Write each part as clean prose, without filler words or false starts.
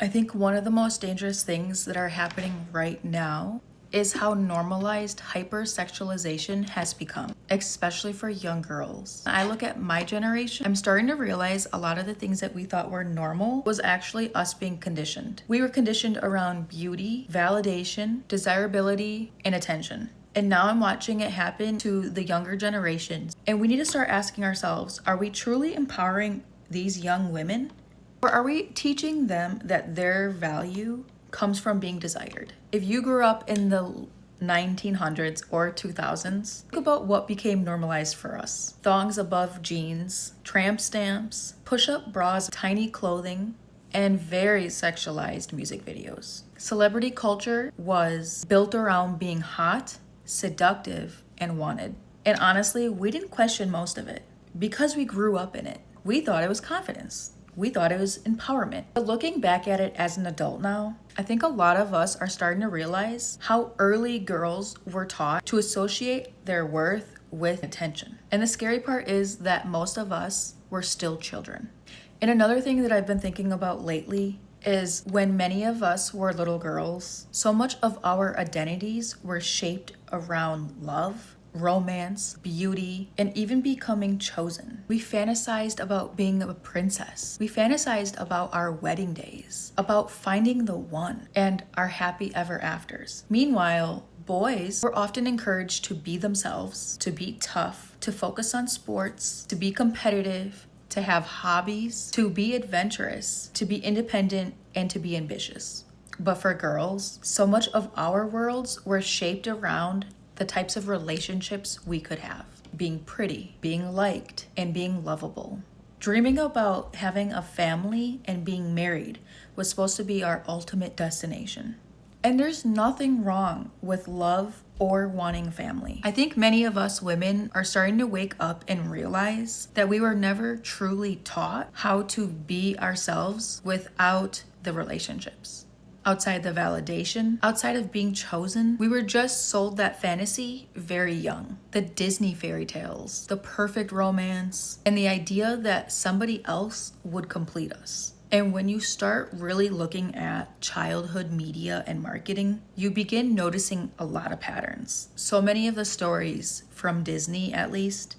I think one of the most dangerous things that are happening right now is how normalized hypersexualization has become, especially for young girls. I look at my generation, I'm starting to realize a lot of the things that we thought were normal was actually us being conditioned. We were conditioned around beauty, validation, desirability, and attention. And now I'm watching it happen to the younger generations. And we need to start asking ourselves, are we truly empowering these young women? Or are we teaching them that their value comes from being desired? If you grew up in the 1900s or 2000s, think about what became normalized for us. Thongs above jeans, tramp stamps, push-up bras, tiny clothing, and very sexualized music videos. Celebrity culture was built around being hot, seductive, and wanted. And honestly, we didn't question most of it because we grew up in it. We thought it was confidence. We thought it was empowerment. But looking back at it as an adult now, I think a lot of us are starting to realize how early girls were taught to associate their worth with attention. And the scary part is that most of us were still children. And another thing that I've been thinking about lately is when many of us were little girls, so much of our identities were shaped around love, romance, beauty, and even becoming chosen. We fantasized about being a princess. We fantasized about our wedding days, about finding the one, and our happy ever afters. Meanwhile, boys were often encouraged to be themselves, to be tough, to focus on sports, to be competitive, to have hobbies, to be adventurous, to be independent, and to be ambitious. But for girls, so much of our worlds were shaped around the types of relationships we could have. Being pretty, being liked, and being lovable. Dreaming about having a family and being married was supposed to be our ultimate destination. And there's nothing wrong with love or wanting family. I think many of us women are starting to wake up and realize that we were never truly taught how to be ourselves without the relationships. Outside the validation, outside of being chosen, we were just sold that fantasy very young. The Disney fairy tales, the perfect romance, and the idea that somebody else would complete us. And when you start really looking at childhood media and marketing, you begin noticing a lot of patterns. So many of the stories from Disney, at least,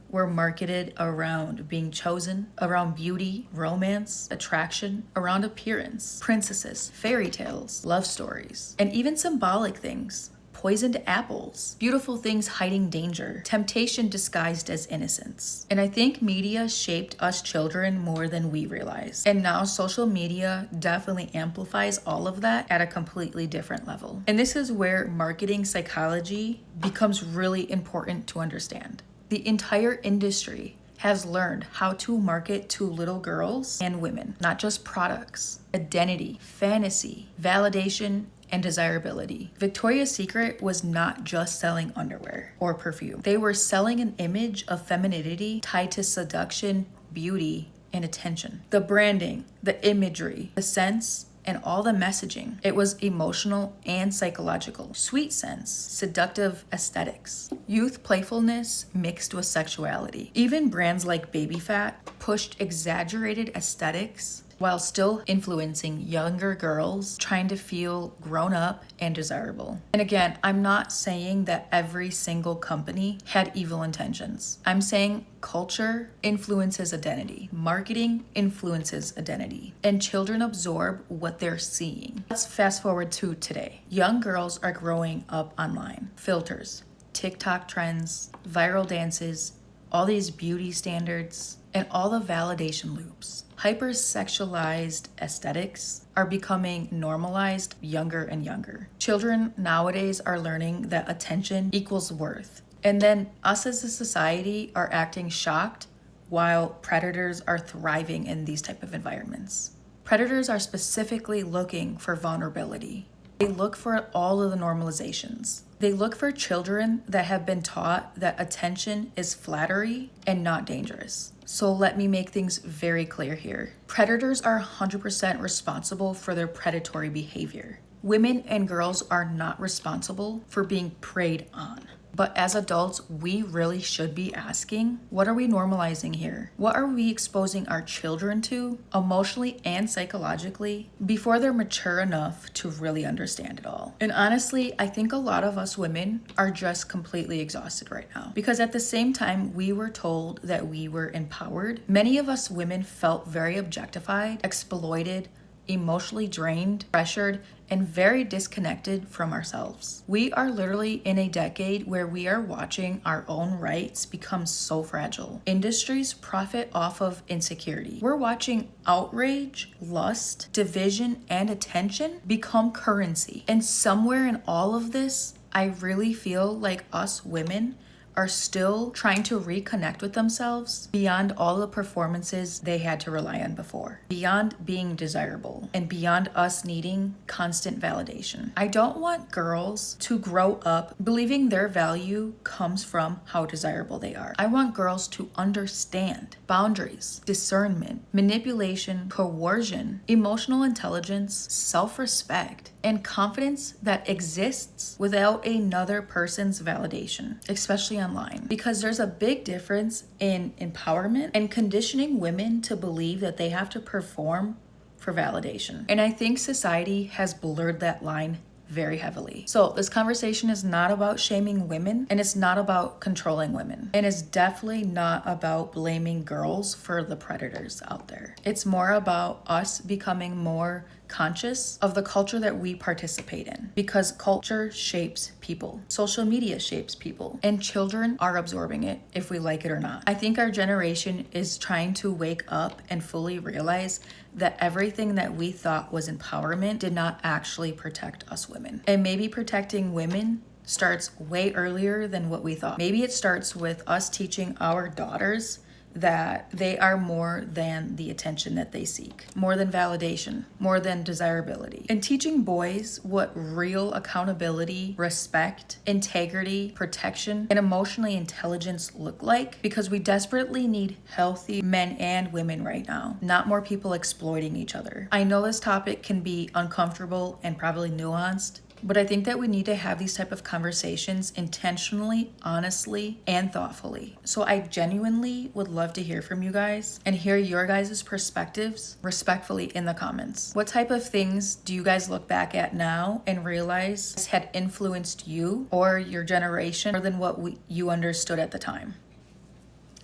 were marketed around being chosen, around beauty, romance, attraction, around appearance, princesses, fairy tales, love stories, and even symbolic things. Poisoned apples, beautiful things hiding danger, temptation disguised as innocence. And I think media shaped us children more than we realize. And now social media definitely amplifies all of that at a completely different level. And this is where marketing psychology becomes really important to understand. The entire industry has learned how to market to little girls and women, not just products, identity, fantasy, validation, and desirability. Victoria's Secret was not just selling underwear or perfume. They were selling an image of femininity tied to seduction, beauty, and attention. The branding, the imagery, the scents, and all the messaging. It was emotional and psychological. Sweet scents, seductive aesthetics, youth playfulness mixed with sexuality. Even brands like Baby Phat pushed exaggerated aesthetics while still influencing younger girls trying to feel grown up and desirable. And again, I'm not saying that every single company had evil intentions. I'm saying culture influences identity, marketing influences identity, and children absorb what they're seeing. Let's fast forward to today. Young girls are growing up online. Filters, TikTok trends, viral dances, all these beauty standards, and all the validation loops. Hypersexualized aesthetics are becoming normalized younger and younger. Children nowadays are learning that attention equals worth. And then us as a society are acting shocked while predators are thriving in these type of environments. Predators are specifically looking for vulnerability. They look for all of the normalizations. They look for children that have been taught that attention is flattery and not dangerous. So let me make things very clear here. Predators are 100% responsible for their predatory behavior. Women and girls are not responsible for being preyed on. But as adults, we really should be asking, what are we normalizing here? What are we exposing our children to, emotionally and psychologically, before they're mature enough to really understand it all? And honestly, I think a lot of us women are just completely exhausted right now. Because at the same time we were told that we were empowered, many of us women felt very objectified, exploited, emotionally drained, pressured, and very disconnected from ourselves. We are literally in a decade where we are watching our own rights become so fragile. Industries profit off of insecurity. We're watching outrage, lust, division, and attention become currency. And somewhere in all of this, I really feel like us women are still trying to reconnect with themselves beyond all the performances they had to rely on before, beyond being desirable, and beyond us needing constant validation. I don't want girls to grow up believing their value comes from how desirable they are. I want girls to understand boundaries, discernment, manipulation, coercion, emotional intelligence, self-respect, and confidence that exists without another person's validation, especially online. Because there's a big difference in empowerment and conditioning women to believe that they have to perform for validation. And I think society has blurred that line very heavily. So this conversation is not about shaming women, and it's not about controlling women, and it's definitely not about blaming girls for the predators out there. It's more about us becoming more conscious of the culture that we participate in, because culture shapes people. Social media shapes people, and children are absorbing it if we like it or not. I think our generation is trying to wake up and fully realize that everything that we thought was empowerment did not actually protect us women. And maybe protecting women starts way earlier than what we thought. Maybe it starts with us teaching our daughters that they are more than the attention that they seek, more than validation, more than desirability. And teaching boys what real accountability, respect, integrity, protection, and emotionally intelligence look like, because we desperately need healthy men and women right now, not more people exploiting each other. I know this topic can be uncomfortable and probably nuanced, but I think that we need to have these type of conversations intentionally, honestly, and thoughtfully. So I genuinely would love to hear from you guys and hear your guys' perspectives respectfully in the comments. What type of things do you guys look back at now and realize had influenced you or your generation more than what you understood at the time?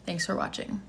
Thanks for watching.